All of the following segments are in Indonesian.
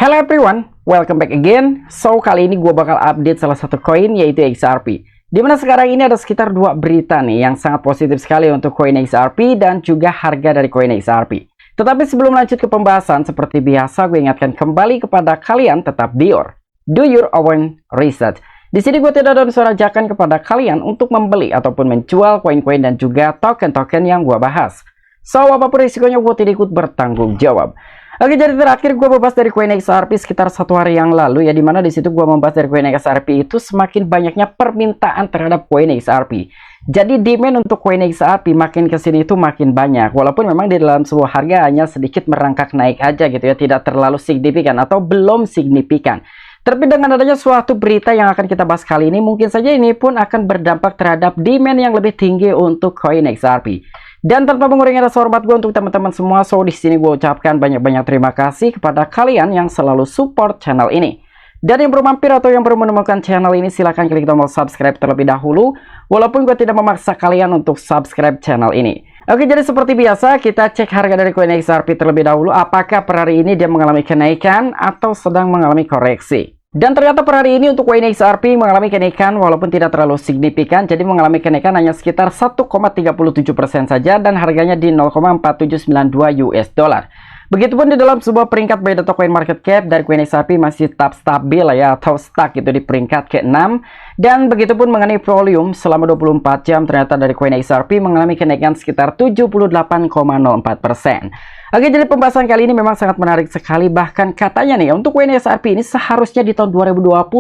Hello everyone, welcome back again. So, kali ini gue bakal update salah satu koin yaitu XRP. Dimana sekarang ini ada sekitar dua berita nih yang sangat positif sekali untuk koin XRP dan juga harga dari koin XRP. Tetapi sebelum lanjut ke pembahasan, seperti biasa gue ingatkan kembali kepada kalian tetap do your own research. Di sini gue tidak ada unsur ajakan kepada kalian untuk membeli ataupun menjual koin-koin dan juga token-token yang gue bahas. So, apapun risikonya gue tidak ikut bertanggung jawab. Oke, jadi terakhir gue membahas dari koin XRP sekitar 1 hari yang lalu ya, dimana disitu gue membahas dari koin XRP itu semakin banyaknya permintaan terhadap koin XRP. Jadi demand untuk koin XRP makin kesini itu makin banyak, walaupun memang di dalam sebuah harga hanya sedikit merangkak naik aja gitu ya, tidak terlalu signifikan atau belum signifikan. Tapi dengan adanya suatu berita yang akan kita bahas kali ini, mungkin saja ini pun akan berdampak terhadap demand yang lebih tinggi untuk koin XRP. Dan tanpa mengurangi rasa hormat gue untuk teman-teman semua, so di sini gue ucapkan banyak-banyak terima kasih kepada kalian yang selalu support channel ini. Dan yang baru mampir atau yang baru menemukan channel ini, silahkan klik tombol subscribe terlebih dahulu, walaupun gue tidak memaksa kalian untuk subscribe channel ini. Oke, jadi seperti biasa kita cek harga dari koin XRP terlebih dahulu, apakah per hari ini dia mengalami kenaikan atau sedang mengalami koreksi. Dan ternyata per hari ini untuk koin XRP mengalami kenaikan walaupun tidak terlalu signifikan, jadi mengalami kenaikan hanya sekitar 1,37% saja dan harganya di 0,4792 US dollar. Begitupun di dalam sebuah peringkat by the coin market cap dari koin XRP masih tetap stabil ya, atau stuck itu di peringkat ke-6. Dan begitupun mengenai volume selama 24 jam ternyata dari koin XRP mengalami kenaikan sekitar 78,04%. Oke, jadi pembahasan kali ini memang sangat menarik sekali. Bahkan katanya nih, untuk koin XRP ini seharusnya di tahun 2020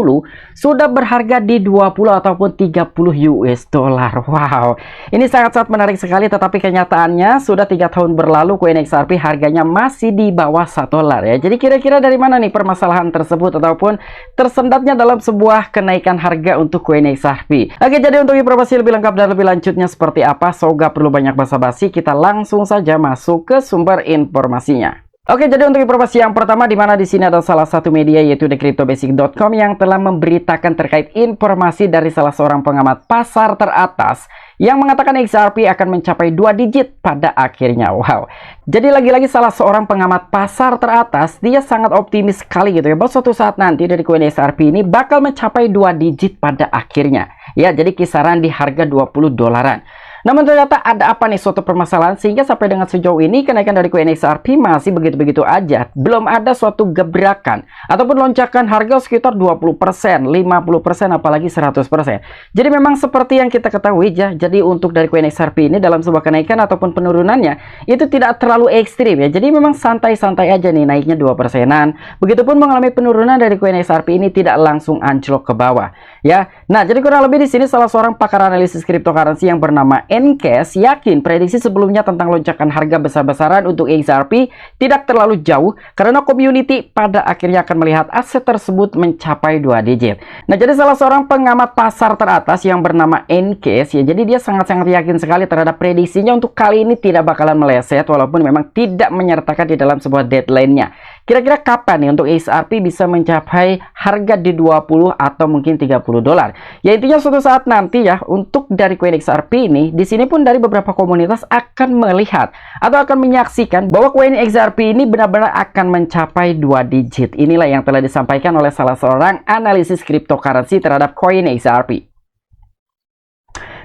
sudah berharga di 20 ataupun 30 US dollar. Wow, ini sangat-sangat menarik sekali. Tetapi kenyataannya sudah 3 tahun berlalu koin XRP harganya masih di bawah 1 dolar ya. Jadi kira-kira dari mana nih permasalahan tersebut ataupun tersendatnya dalam sebuah kenaikan harga untuk koin XRP. Oke, jadi untuk informasi lebih lengkap dan lebih lanjutnya seperti apa, so gak perlu banyak basa-basi, kita langsung saja masuk ke sumber informasinya. Oke, jadi untuk informasi yang pertama, di mana di sini ada salah satu media yaitu thecryptobasic.com yang telah memberitakan terkait informasi dari salah seorang pengamat pasar teratas yang mengatakan XRP akan mencapai 2 digit pada akhirnya. Wow. Jadi lagi-lagi salah seorang pengamat pasar teratas, dia sangat optimis sekali gitu ya, bahwa suatu saat nanti dari koin XRP ini bakal mencapai 2 digit pada akhirnya. Ya, jadi kisaran di harga 20 dolaran. Namun ternyata ada apa nih suatu permasalahan sehingga sampai dengan sejauh ini kenaikan dari koin XRP masih begitu-begitu aja. Belum ada suatu gebrakan ataupun lonjakan harga sekitar 20%, 50%, apalagi 100%. Jadi memang seperti yang kita ketahui ya, jadi untuk dari koin XRP ini dalam sebuah kenaikan ataupun penurunannya itu tidak terlalu ekstrim ya. Jadi memang santai-santai aja nih, naiknya 2%-an. Begitupun mengalami penurunan dari koin XRP ini tidak langsung anjlok ke bawah ya. Nah, jadi kurang lebih di sini salah seorang pakar analisis cryptocurrency yang bernama Ncase yakin prediksi sebelumnya tentang lonjakan harga besar-besaran untuk XRP tidak terlalu jauh karena community pada akhirnya akan melihat aset tersebut mencapai 2 digit. Nah, jadi salah seorang pengamat pasar teratas yang bernama Ncase ya, jadi dia sangat-sangat yakin sekali terhadap prediksinya untuk kali ini tidak bakalan meleset walaupun memang tidak menyertakan di dalam sebuah deadline-nya. Kira-kira kapan nih untuk XRP bisa mencapai harga di 20 atau mungkin 30 dolar? Ya intinya suatu saat nanti ya, untuk dari koin XRP ini, di sini pun dari beberapa komunitas akan melihat atau akan menyaksikan bahwa koin XRP ini benar-benar akan mencapai 2 digit. Inilah yang telah disampaikan oleh salah seorang analisis cryptocurrency terhadap koin XRP.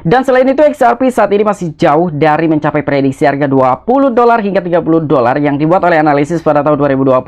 Dan selain itu XRP saat ini masih jauh dari mencapai prediksi harga 20 dolar hingga 30 dolar yang dibuat oleh analisis pada tahun 2020.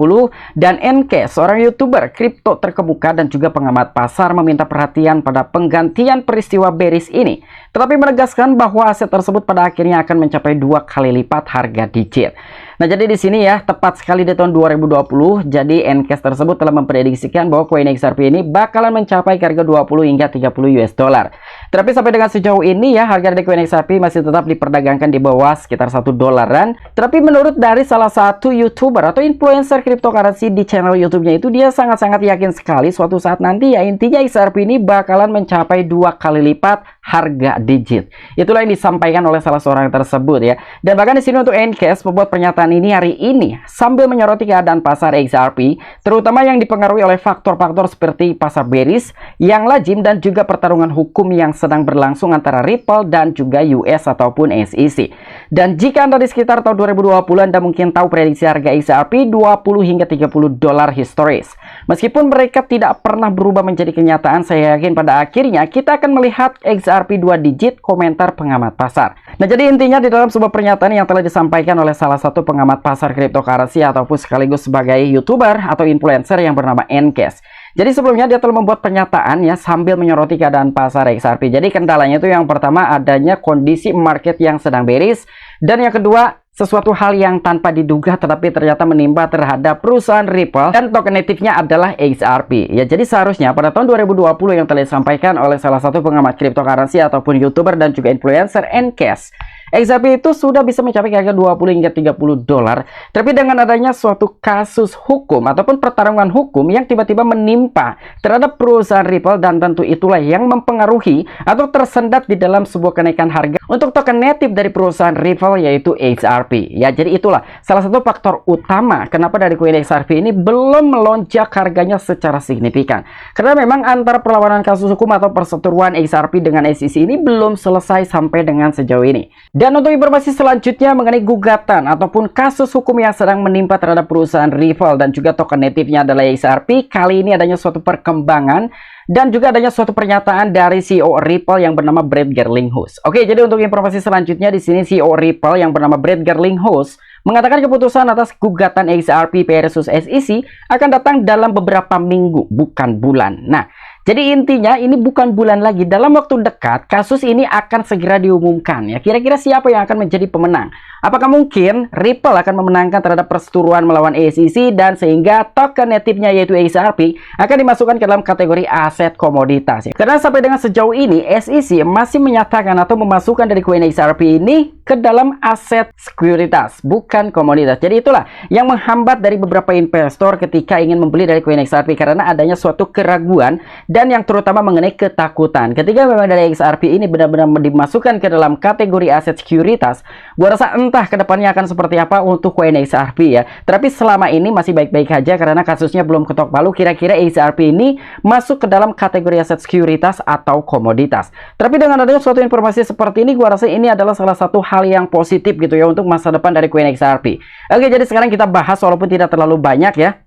Dan Ncase, seorang YouTuber kripto terkemuka dan juga pengamat pasar, meminta perhatian pada penggantian peristiwa bearish ini, tetapi menegaskan bahwa aset tersebut pada akhirnya akan mencapai 2 kali lipat harga digit. Nah, jadi di sini ya, tepat sekali di tahun 2020, jadi Ncase tersebut telah memprediksikan bahwa koin XRP ini bakalan mencapai harga 20 hingga 30 US dollar. Tapi sampai dengan sejauh ini ya, harga dari koin XRP masih tetap diperdagangkan di bawah sekitar 1 dolaran. Tapi menurut dari salah satu YouTuber atau influencer cryptocurrency di channel YouTube-nya itu, dia sangat-sangat yakin sekali suatu saat nanti ya, intinya XRP ini bakalan mencapai 2 kali lipat harga digit. Itulah yang disampaikan oleh salah seorang tersebut ya. Dan bahkan di sini untuk Ncast membuat pernyataan ini hari ini sambil menyoroti keadaan pasar XRP, terutama yang dipengaruhi oleh faktor-faktor seperti pasar bearish yang lazim dan juga pertarungan hukum yang sedang berlangsung antara Ripple dan juga US ataupun SEC. Dan jika Anda di sekitar tahun 2020, Anda mungkin tahu prediksi harga XRP 20 hingga 30 dolar historis. Meskipun mereka tidak pernah berubah menjadi kenyataan, saya yakin pada akhirnya kita akan melihat XRP 2 digit, komentar pengamat pasar. Nah, jadi intinya di dalam sebuah pernyataan yang telah disampaikan oleh salah satu pengamat pasar cryptocurrency ataupun sekaligus sebagai YouTuber atau influencer yang bernama Ncast. Jadi sebelumnya dia telah membuat pernyataan ya sambil menyoroti keadaan pasar XRP. Jadi kendalanya itu yang pertama adanya kondisi market yang sedang bearish, dan yang kedua sesuatu hal yang tanpa diduga tetapi ternyata menimpa terhadap perusahaan Ripple dan token native-nya adalah XRP. Ya, jadi seharusnya pada tahun 2020 yang telah disampaikan oleh salah satu pengamat cryptocurrency ataupun YouTuber dan juga influencer Ncast, XRP itu sudah bisa mencapai harga 20 hingga 30 dolar. Tapi dengan adanya suatu kasus hukum ataupun pertarungan hukum yang tiba-tiba menimpa terhadap perusahaan Ripple, dan tentu itulah yang mempengaruhi atau tersendat di dalam sebuah kenaikan harga untuk token native dari perusahaan Ripple yaitu XRP. Ya, jadi itulah salah satu faktor utama kenapa dari koin XRP ini belum melonjak harganya secara signifikan. Karena memang antara perlawanan kasus hukum atau perseteruan XRP dengan SEC ini belum selesai sampai dengan sejauh ini. Dan untuk informasi selanjutnya mengenai gugatan ataupun kasus hukum yang sedang menimpa terhadap perusahaan Ripple dan juga token native-nya adalah XRP, kali ini adanya suatu perkembangan dan juga adanya suatu pernyataan dari CEO Ripple yang bernama Brad Garlinghouse. Oke, jadi untuk informasi selanjutnya di sini CEO Ripple yang bernama Brad Garlinghouse mengatakan keputusan atas gugatan XRP versus SEC akan datang dalam beberapa minggu, bukan bulan. Nah, jadi intinya ini bukan bulan lagi, dalam waktu dekat kasus ini akan segera diumumkan ya. Kira-kira siapa yang akan menjadi pemenang? Apakah mungkin Ripple akan memenangkan terhadap perseteruan melawan SEC dan sehingga token native-nya yaitu XRP akan dimasukkan ke dalam kategori aset komoditas ya. Karena sampai dengan sejauh ini SEC masih menyatakan atau memasukkan dari koin XRP ini ke dalam aset sekuritas, bukan komoditas. Jadi itulah yang menghambat dari beberapa investor ketika ingin membeli dari koin XRP karena adanya suatu keraguan dan yang terutama mengenai ketakutan. Ketika memang dari XRP ini benar-benar dimasukkan ke dalam kategori aset sekuritas, gua rasa entah kedepannya akan seperti apa untuk koin XRP ya. Tapi selama ini masih baik-baik aja karena kasusnya belum ketok palu. Kira-kira XRP ini masuk ke dalam kategori aset sekuritas atau komoditas. Tapi dengan adanya suatu informasi seperti ini, gua rasa ini adalah salah satu hal yang positif gitu ya untuk masa depan dari koin XRP. Oke, jadi sekarang kita bahas walaupun tidak terlalu banyak ya.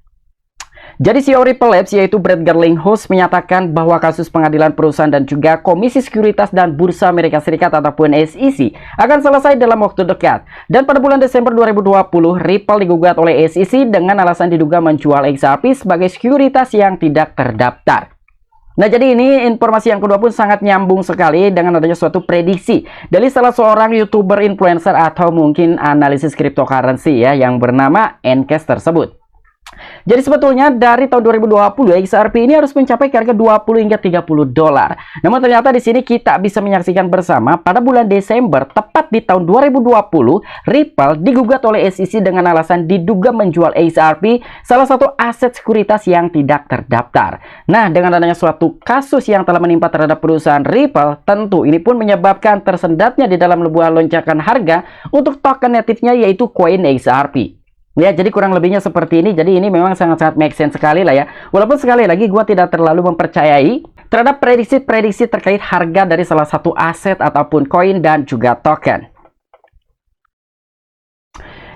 Jadi CEO Ripple Labs yaitu Brad Garlinghouse menyatakan bahwa kasus pengadilan perusahaan dan juga Komisi Sekuritas dan Bursa Amerika Serikat ataupun SEC akan selesai dalam waktu dekat. Dan pada bulan Desember 2020, Ripple digugat oleh SEC dengan alasan diduga menjual XRP sebagai sekuritas yang tidak terdaftar. Nah, jadi ini informasi yang kedua pun sangat nyambung sekali dengan adanya suatu prediksi dari salah seorang YouTuber influencer atau mungkin analisis cryptocurrency ya yang bernama Ncast tersebut. Jadi sebetulnya dari tahun 2020 XRP ini harus mencapai harga 20 hingga 30 dolar. Namun ternyata di sini kita bisa menyaksikan bersama pada bulan Desember tepat di tahun 2020 Ripple digugat oleh SEC dengan alasan diduga menjual XRP, salah satu aset sekuritas yang tidak terdaftar. Nah, dengan adanya suatu kasus yang telah menimpa terhadap perusahaan Ripple, tentu ini pun menyebabkan tersendatnya di dalam sebuah lonjakan harga untuk token native-nya yaitu koin XRP. Ya, jadi kurang lebihnya seperti ini. Jadi ini memang sangat-sangat make sense sekali lah ya. Walaupun sekali lagi gua tidak terlalu mempercayai terhadap prediksi-prediksi terkait harga dari salah satu aset ataupun koin dan juga token.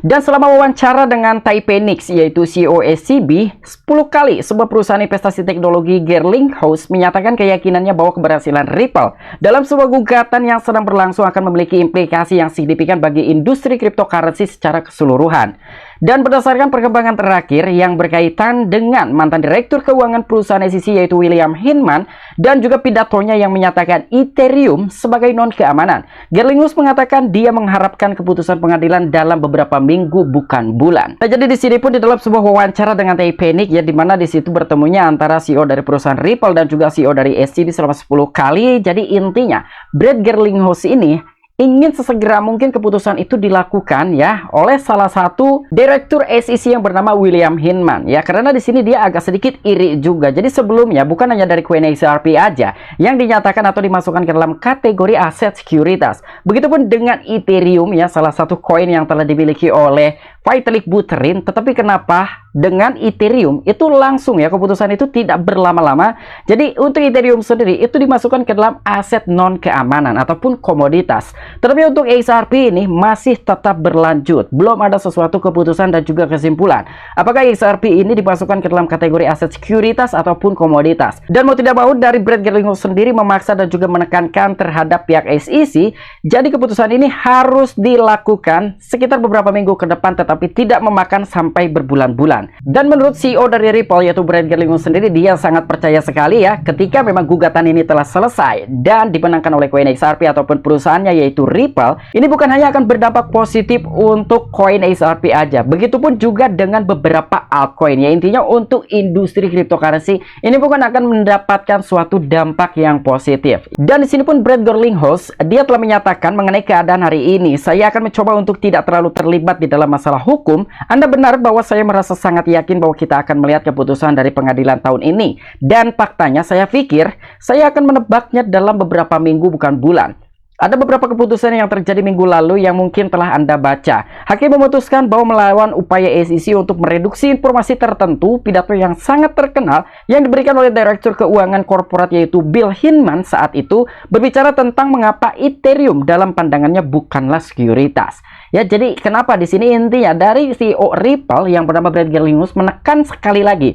Dan selama wawancara dengan Taipenix yaitu CEO SCB 10 kali sebuah perusahaan investasi teknologi Garlinghouse menyatakan keyakinannya bahwa keberhasilan Ripple dalam sebuah gugatan yang sedang berlangsung akan memiliki implikasi yang signifikan bagi industri cryptocurrency secara keseluruhan. Dan berdasarkan perkembangan terakhir yang berkaitan dengan mantan direktur keuangan perusahaan SEC yaitu William Hinman dan juga pidatonya yang menyatakan Ethereum sebagai non-keamanan, Garlinghouse mengatakan dia mengharapkan keputusan pengadilan dalam beberapa minggu bukan bulan. Nah, jadi di sini pun di dalam sebuah wawancara dengan Taipenix ya, di mana di situ bertemunya antara CEO dari perusahaan Ripple dan juga CEO dari SCB selama 10 kali. Jadi intinya Brad Garlinghouse ini ingin sesegera mungkin keputusan itu dilakukan ya oleh salah satu direktur SEC yang bernama William Hinman ya, karena di sini dia agak sedikit iri juga. Jadi sebelumnya bukan hanya dari CoinXRP aja yang dinyatakan atau dimasukkan ke dalam kategori aset sekuritas. Begitupun dengan Ethereum ya, salah satu koin yang telah dimiliki oleh Vitalik Buterin. Tetapi kenapa dengan Ethereum itu langsung ya keputusan itu tidak berlama-lama. Jadi untuk Ethereum sendiri itu dimasukkan ke dalam aset non keamanan ataupun komoditas. Tetapi untuk XRP ini masih tetap berlanjut. Belum ada sesuatu keputusan dan juga kesimpulan apakah XRP ini dimasukkan ke dalam kategori aset sekuritas ataupun komoditas. Dan mau tidak mau dari Brad Garlinghouse sendiri memaksa dan juga menekankan terhadap pihak SEC. Jadi keputusan ini harus dilakukan sekitar beberapa minggu ke depan, tetapi tidak memakan sampai berbulan-bulan. Dan menurut CEO dari Ripple yaitu Brad Garlinghouse sendiri, dia sangat percaya sekali ya ketika memang gugatan ini telah selesai dan dimenangkan oleh CoinXRP ataupun perusahaannya yaitu Ripple, ini bukan hanya akan berdampak positif untuk CoinXRP aja, begitupun juga dengan beberapa altcoin ya. Intinya untuk industri cryptocurrency ini bukan akan mendapatkan suatu dampak yang positif. Dan di sini pun Brad Garlinghouse dia telah menyatakan mengenai keadaan hari ini, saya akan mencoba untuk tidak terlalu terlibat di dalam masalah hukum. Anda benar bahwa saya merasa sangat yakin bahwa kita akan melihat keputusan dari pengadilan tahun ini. Dan faktanya saya pikir saya akan menebaknya dalam beberapa minggu bukan bulan. Ada beberapa keputusan yang terjadi minggu lalu yang mungkin telah Anda baca. Hakim memutuskan bahwa melawan upaya SEC untuk mereduksi informasi tertentu. Pidato yang sangat terkenal yang diberikan oleh Direktur Keuangan Korporat yaitu Bill Hinman saat itu berbicara tentang mengapa Ethereum dalam pandangannya bukanlah sekuritas. Ya, jadi kenapa di sini intinya dari CEO Ripple yang bernama Brad Garlinghouse menekan sekali lagi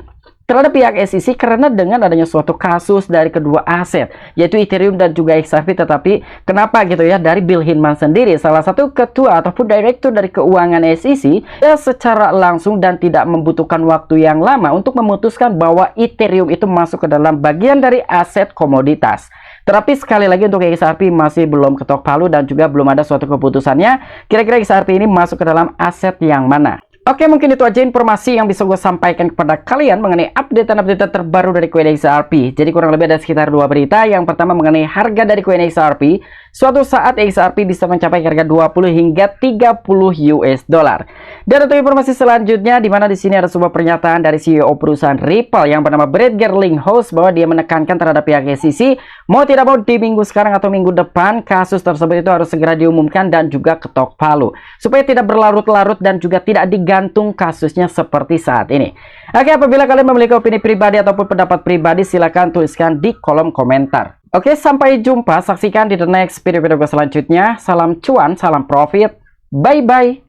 terhadap pihak SEC karena dengan adanya suatu kasus dari kedua aset yaitu Ethereum dan juga XRP. Tetapi kenapa gitu ya, dari Bill Hinman sendiri salah satu ketua ataupun direktur dari keuangan SEC ya secara langsung dan tidak membutuhkan waktu yang lama untuk memutuskan bahwa Ethereum itu masuk ke dalam bagian dari aset komoditas. Tetapi sekali lagi untuk XRP masih belum ketok palu dan juga belum ada suatu keputusannya kira-kira XRP ini masuk ke dalam aset yang mana. Oke, mungkin itu aja informasi yang bisa gue sampaikan kepada kalian mengenai update terbaru dari CoinXRP. Jadi kurang lebih ada sekitar 2 berita. Yang pertama mengenai harga dari CoinXRP. Suatu saat XRP bisa mencapai harga 20 hingga 30 US dollar. Dan untuk informasi selanjutnya, di mana di sini ada sebuah pernyataan dari CEO perusahaan Ripple yang bernama Brad Garlinghouse bahwa dia menekankan terhadap pihak SEC mau tidak mau di minggu sekarang atau minggu depan kasus tersebut itu harus segera diumumkan dan juga ketok palu supaya tidak berlarut-larut dan juga tidak digantung kasusnya seperti saat ini. Oke, apabila kalian memiliki opini pribadi ataupun pendapat pribadi, silahkan tuliskan di kolom komentar. Oke, sampai jumpa. Saksikan di the next video gue selanjutnya. Salam cuan, salam profit. Bye-bye.